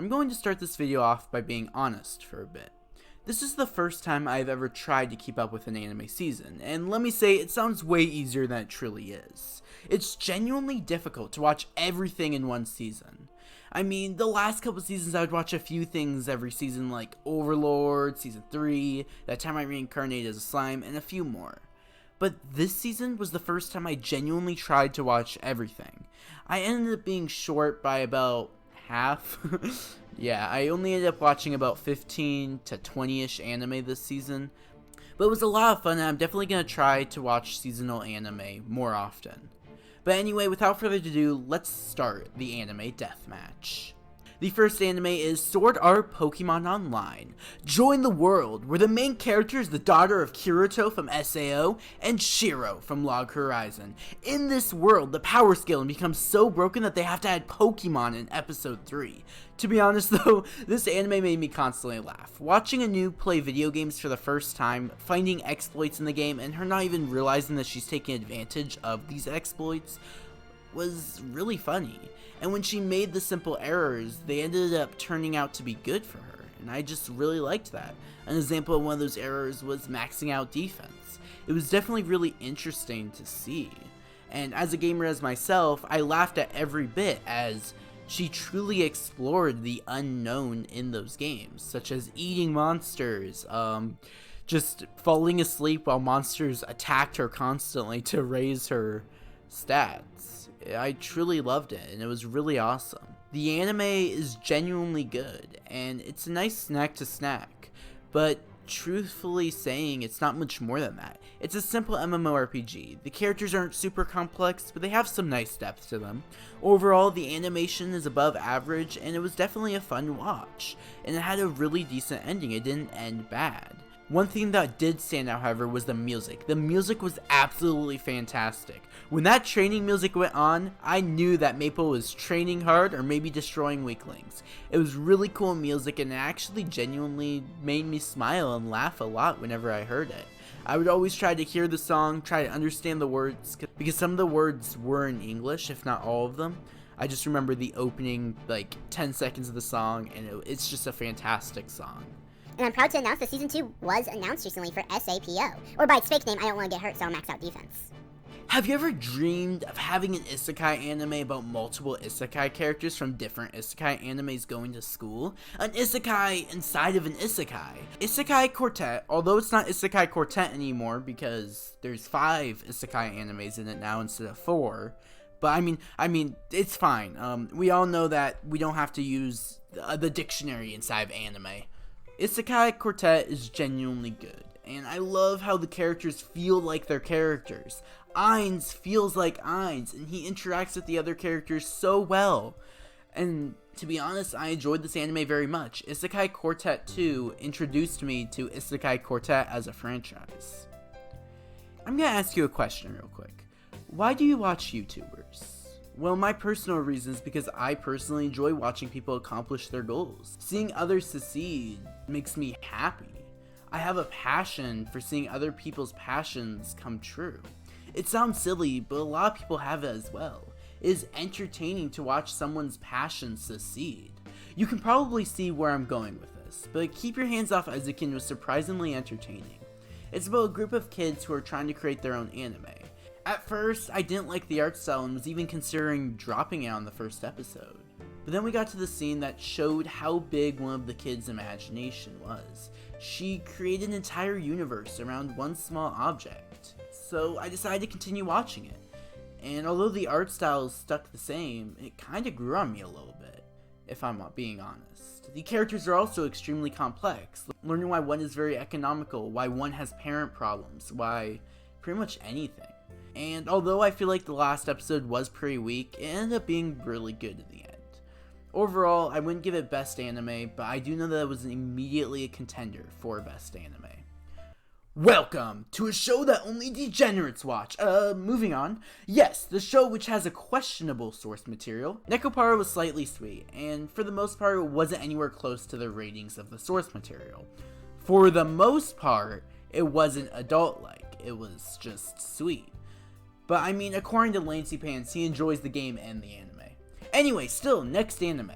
I'm going to start this video off by being honest for a bit. This is the first time I've ever tried to keep up with an anime season, and let me say, it sounds way easier than it truly is. It's genuinely difficult to watch everything in one season. I mean, the last couple seasons I would watch a few things every season, like Overlord, Season 3, That Time I Reincarnated as a Slime, and a few more. But this season was the first time I genuinely tried to watch everything. I ended up being short by about half. Yeah, I only ended up watching about 15 to 20-ish anime this season, but it was a lot of fun, and I'm definitely going to try to watch seasonal anime more often. But anyway, without further ado, let's start the anime deathmatch. The first anime is Sword Art Pokemon Online. Join the world where the main character is the daughter of Kirito from SAO and Shiro from Log Horizon. In this world, the power scaling becomes so broken that they have to add Pokemon in episode 3. To be honest though, this anime made me constantly laugh. Watching a noob play video games for the first time, finding exploits in the game, and her not even realizing that she's taking advantage of these exploits was really funny. And when she made the simple errors, they ended up turning out to be good for her, and I just really liked that. An example of one of those errors was maxing out defense. It was definitely really interesting to see. And as a gamer as myself, I laughed at every bit as she truly explored the unknown in those games, such as eating monsters, just falling asleep while monsters attacked her constantly to raise her stats. I truly loved it, and it was really awesome. The anime is genuinely good, and it's a nice snack to snack, but truthfully saying, it's not much more than that. It's a simple MMORPG. The characters aren't super complex, but they have some nice depth to them. Overall, the animation is above average, and it was definitely a fun watch, and it had a really decent ending. It didn't end bad. One thing that did stand out, however, was the music. The music was absolutely fantastic. When that training music went on, I knew that Maple was training hard or maybe destroying weaklings. It was really cool music, and it actually genuinely made me smile and laugh a lot whenever I heard it. I would always try to hear the song, try to understand the words, because some of the words were in English, if not all of them. I just remember the opening, 10 seconds of the song, and it's just a fantastic song. And I'm proud to announce that Season 2 was announced recently for SAPO. Or by its fake name, I don't want to get hurt, so I'll max out defense. Have you ever dreamed of having an isekai anime about multiple isekai characters from different isekai animes going to school? An isekai inside of an isekai. Isekai Quartet, although it's not Isekai Quartet anymore because there's 5 isekai animes in it now instead of 4. But I mean, it's fine. We all know that we don't have to use the dictionary inside of anime. Isekai Quartet is genuinely good, and I love how the characters feel like they're characters. Ainz feels like Ainz, and he interacts with the other characters so well. And to be honest, I enjoyed this anime very much. Isekai Quartet 2 introduced me to Isekai Quartet as a franchise. I'm gonna ask you a question real quick. Why do you watch YouTubers? Well, my personal reason is because I personally enjoy watching people accomplish their goals. Seeing others succeed makes me happy. I have a passion for seeing other people's passions come true. It sounds silly, but a lot of people have it as well. It is entertaining to watch someone's passion succeed. You can probably see where I'm going with this, but Keep Your Hands Off Eizouken was surprisingly entertaining. It's about a group of kids who are trying to create their own anime. At first, I didn't like the art style and was even considering dropping it on the first episode. But then we got to the scene that showed how big one of the kids' imagination was. She created an entire universe around one small object. So I decided to continue watching it. And although the art style stuck the same, it kinda grew on me a little bit, if I'm being honest. The characters are also extremely complex, learning why one is very economical, why one has parent problems, why pretty much anything. And although I feel like the last episode was pretty weak, it ended up being really good in the end. Overall, I wouldn't give it best anime, but I do know that it was immediately a contender for best anime. Welcome to a show that only degenerates watch. Moving on. Yes, the show which has a questionable source material. Nekopara was slightly sweet, and for the most part, it wasn't anywhere close to the ratings of the source material. For the most part, it wasn't adult-like, it was just sweet. But I mean, according to LanceyPants, he enjoys the game and the anime. Anyway, still, next anime.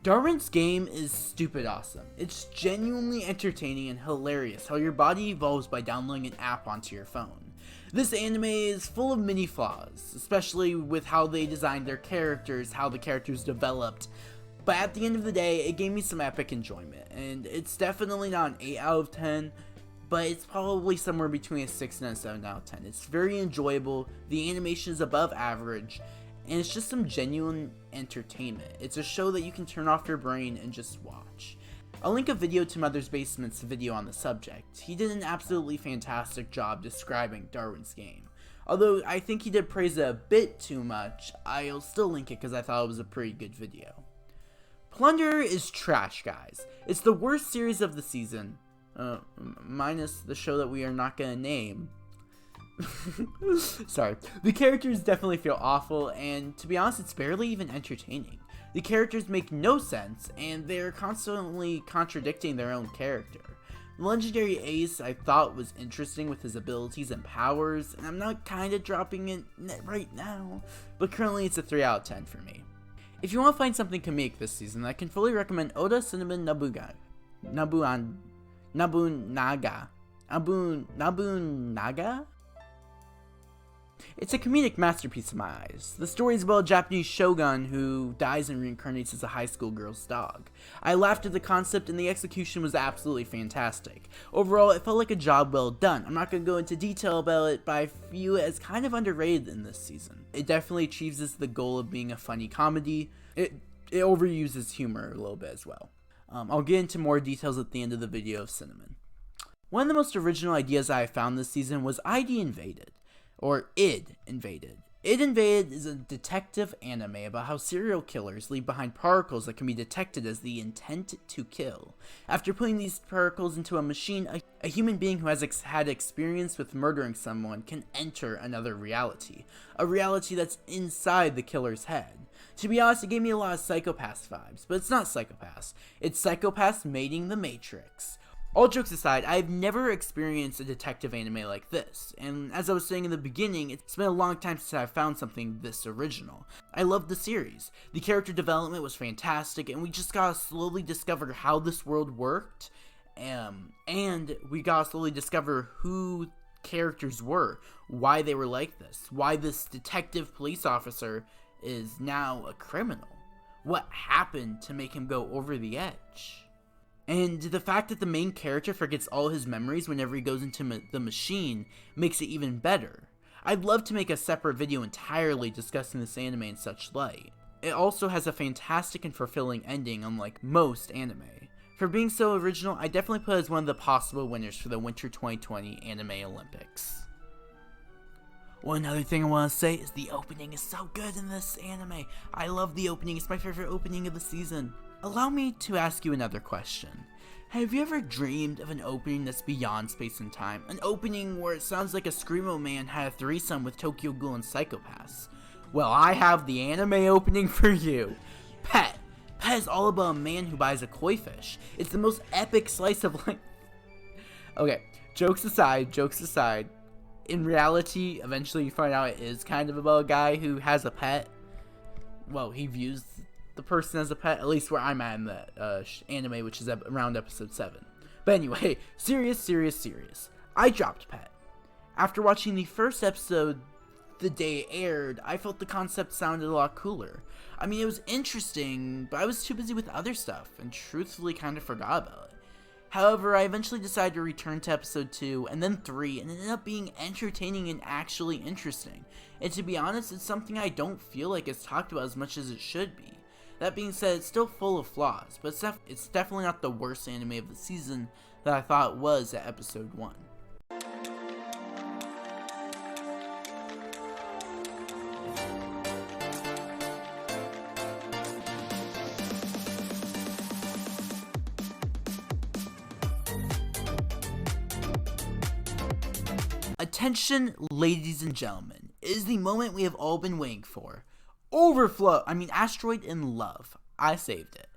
Darwin's game is stupid awesome. It's genuinely entertaining and hilarious how your body evolves by downloading an app onto your phone. This anime is full of many flaws, especially with how they designed their characters, how the characters developed, but at the end of the day, it gave me some epic enjoyment, and it's definitely not an 8 out of 10, but it's probably somewhere between a 6 and a 7 out of 10. It's very enjoyable, the animation is above average, and it's just some genuine entertainment. It's a show that you can turn off your brain and just watch. I'll link a video to Mother's Basement's video on the subject. He did an absolutely fantastic job describing Darwin's game. Although I think he did praise it a bit too much, I'll still link it because I thought it was a pretty good video. Plunderer is trash, guys. It's the worst series of the season, minus the show that we are not gonna name. Sorry. The characters definitely feel awful, and to be honest, it's barely even entertaining. The characters make no sense, and they're constantly contradicting their own character. The legendary Ace I thought was interesting with his abilities and powers, and I'm not kinda dropping it right now, but currently it's a 3 out of 10 for me. If you want to find something comedic this season, I can fully recommend Oda Cinnamon Nabunaga? It's a comedic masterpiece in my eyes. The story is about a Japanese shogun who dies and reincarnates as a high school girl's dog. I laughed at the concept and the execution was absolutely fantastic. Overall, it felt like a job well done. I'm not going to go into detail about it, but I view it as kind of underrated in this season. It definitely achieves the goal of being a funny comedy. It overuses humor a little bit as well. I'll get into more details at the end of the video of Cinnamon. One of the most original ideas I found this season was ID Invaded. Or id Invaded. Id Invaded is a detective anime about how serial killers leave behind particles that can be detected as the intent to kill. After putting these particles into a machine, a human being who has had experience with murdering someone can enter another reality. A reality that's inside the killer's head. To be honest, it gave me a lot of Psycho-Pass vibes, but it's not Psycho-Pass. It's Psycho-Pass mating the Matrix. All jokes aside, I've never experienced a detective anime like this, and as I was saying in the beginning, it's been a long time since I've found something this original. I loved the series. The character development was fantastic, and we just gotta slowly discover how this world worked, and we gotta slowly discover who characters were, why they were like this, why this detective police officer is now a criminal, what happened to make him go over the edge. And the fact that the main character forgets all his memories whenever he goes into the machine makes it even better. I'd love to make a separate video entirely discussing this anime in such light. It also has a fantastic and fulfilling ending, unlike most anime. For being so original, I definitely put it as one of the possible winners for the Winter 2020 Anime Olympics. One other thing I want to say is the opening is so good in this anime. I love the opening, it's my favorite opening of the season. Allow me to ask you another question. Have you ever dreamed of an opening that's beyond space and time? An opening where it sounds like a Screamo man had a threesome with Tokyo Ghoul and Psycho-Pass? Well, I have the anime opening for you. Pet. Pet is all about a man who buys a koi fish. It's the most epic slice of life. Okay, jokes aside. In reality, eventually you find out it is kind of about a guy who has a pet. Well, he views the person as a pet, at least where I'm at in the anime, which is around episode 7. But anyway, serious. I dropped Pet. After watching the first episode the day it aired, I felt the concept sounded a lot cooler. I mean, it was interesting, but I was too busy with other stuff, and truthfully kind of forgot about it. However, I eventually decided to return to episode 2, and then 3, and it ended up being entertaining and actually interesting. And to be honest, it's something I don't feel like it's talked about as much as it should be. That being said, it's still full of flaws, but it's definitely not the worst anime of the season that I thought it was at episode 1. Attention, ladies and gentlemen, it is the moment we have all been waiting for. Asteroid in Love. I saved it.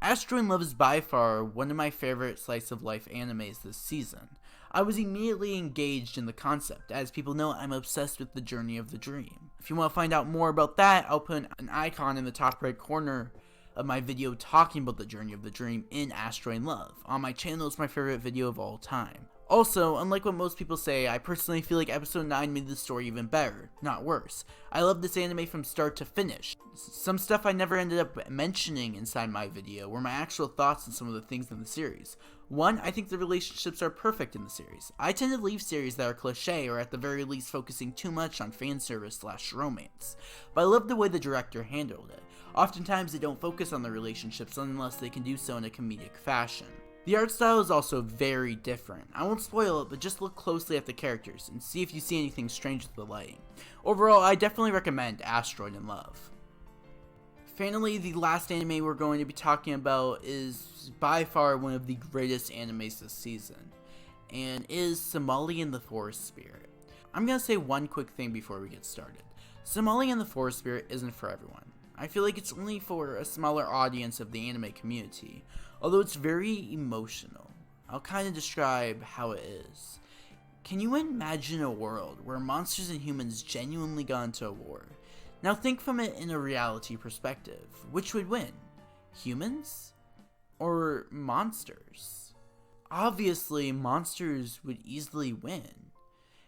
Asteroid in Love is by far one of my favorite slice of life animes this season. I was immediately engaged in the concept. As people know, I'm obsessed with the journey of the dream. If you want to find out more about that, I'll put an icon in the top right corner of my video talking about the journey of the dream in Asteroid Love. On my channel, it's my favorite video of all time. Also, unlike what most people say, I personally feel like episode 9 made the story even better, not worse. I love this anime from start to finish. Some stuff I never ended up mentioning inside my video were my actual thoughts on some of the things in the series. One, I think the relationships are perfect in the series. I tend to leave series that are cliche or at the very least focusing too much on fanservice/romance. But I love the way the director handled it. Oftentimes they don't focus on the relationships unless they can do so in a comedic fashion. The art style is also very different. I won't spoil it, but just look closely at the characters and see if you see anything strange with the lighting. Overall, I definitely recommend Asteroid in Love. Finally, the last anime we're going to be talking about is by far one of the greatest animes this season, and is Somali and the Forest Spirit. I'm going to say one quick thing before we get started. Somali and the Forest Spirit isn't for everyone. I feel like it's only for a smaller audience of the anime community, although it's very emotional. I'll kind of describe how it is. Can you imagine a world where monsters and humans genuinely got into a war? Now think from it in a reality perspective. Which would win? Humans? Or monsters? Obviously, monsters would easily win.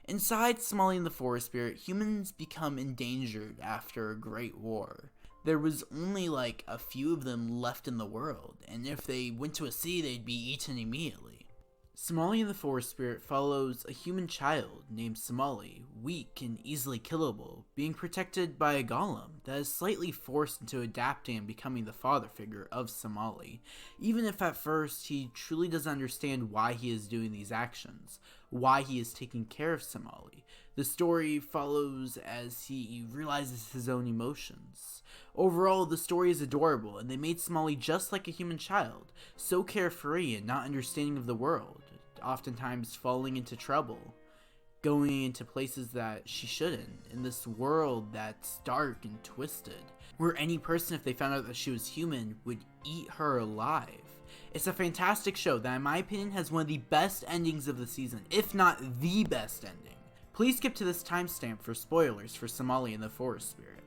Inside Somali and the Forest Spirit, humans become endangered after a great war. There was only like a few of them left in the world, and if they went to a sea, they'd be eaten immediately. Somali and the Forest Spirit follows a human child named Somali, weak and easily killable, being protected by a golem that is slightly forced into adapting and becoming the father figure of Somali, even if at first he truly doesn't understand why he is doing these actions, why he is taking care of Somali. The story follows as he realizes his own emotions. Overall, the story is adorable, and they made Somali just like a human child, so carefree and not understanding of the world, oftentimes falling into trouble, going into places that she shouldn't, in this world that's dark and twisted, where any person, if they found out that she was human, would eat her alive. It's a fantastic show that, in my opinion, has one of the best endings of the season, if not the best ending. Please skip to this timestamp for spoilers for Somali and the Forest Spirit.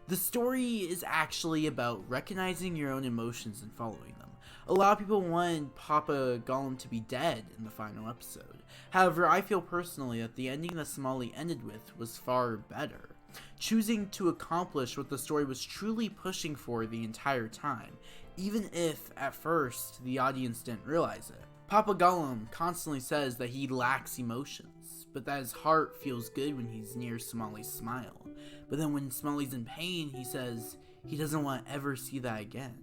The story is actually about recognizing your own emotions and following them. A lot of people wanted Papa Gollum to be dead in the final episode. However, I feel personally that the ending that Somali ended with was far better, choosing to accomplish what the story was truly pushing for the entire time, even if, at first, the audience didn't realize it. Papa Gollum constantly says that he lacks emotions, but that his heart feels good when he's near Somali's smile. But then when Somali's in pain, he says he doesn't want to ever see that again.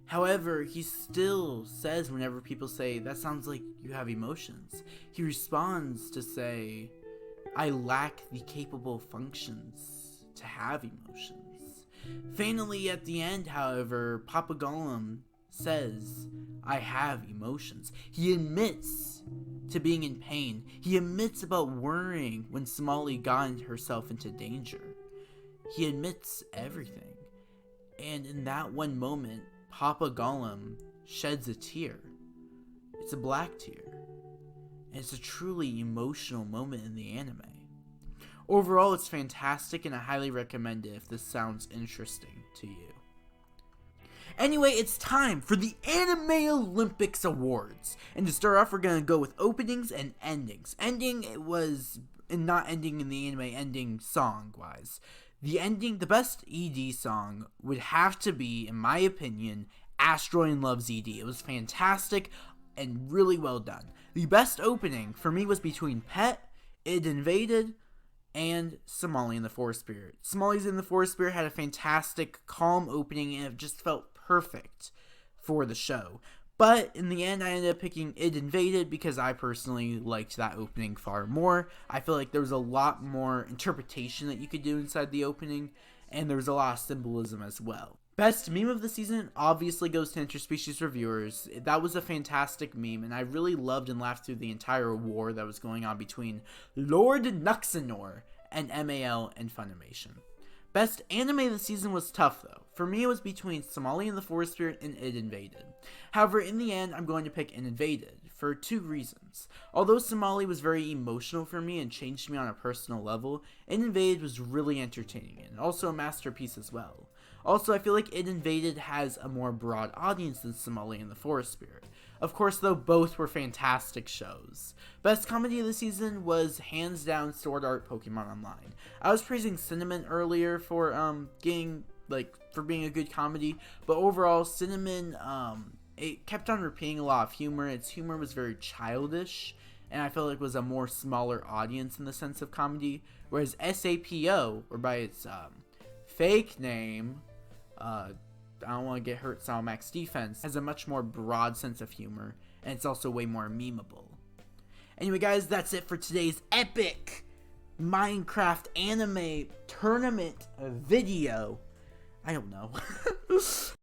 However, he still says whenever people say, "That sounds like you have emotions," he responds to say, "I lack the capable functions to have emotions." Finally, at the end, however, Papa Gollum says, "I have emotions." He admits to being in pain. He admits about worrying when Somali got herself into danger. He admits everything. And in that one moment, Papa Gollum sheds a tear. It's a black tear. And it's a truly emotional moment in the anime. Overall, it's fantastic, and I highly recommend it if this sounds interesting to you. Anyway, it's time for the Anime Olympics Awards. And to start off, we're going to go with openings and endings. Not ending in the anime ending song-wise. The best ED song would have to be, in my opinion, Asteroid Love's ED. It was fantastic and really well done. The best opening for me was between Pet, It Invaded, and Somali and the Forest Spirit. Somali's in the Forest Spirit had a fantastic, calm opening, and it just felt perfect for the show. But in the end, I ended up picking It Invaded because I personally liked that opening far more. I feel like there was a lot more interpretation that you could do inside the opening, and there was a lot of symbolism as well. Best meme of the season obviously goes to Interspecies Reviewers. That was a fantastic meme, and I really loved and laughed through the entire war that was going on between Lord Nuxanor and MAL and Funimation. Best anime of the season was tough though. For me, it was between Somali and the Forest Spirit and It Invaded. However, in the end, I'm going to pick It Invaded for two reasons. Although Somali was very emotional for me and changed me on a personal level, It Invaded was really entertaining and also a masterpiece as well. Also, I feel like It Invaded has a more broad audience than Somali and the Forest Spirit. Of course, though, both were fantastic shows. Best comedy of the season was hands down Sword Art Pokemon Online. I was praising Cinnamon earlier for for being a good comedy, but overall, Cinnamon it kept on repeating a lot of humor. Its humor was very childish, and I felt like it was a more smaller audience in the sense of comedy. Whereas SAPO, or by its fake name, I don't want to get hurt, Sound Max Defense, has a much more broad sense of humor, and it's also way more memeable. Anyway, guys, that's it for today's epic Minecraft anime tournament video. I don't know.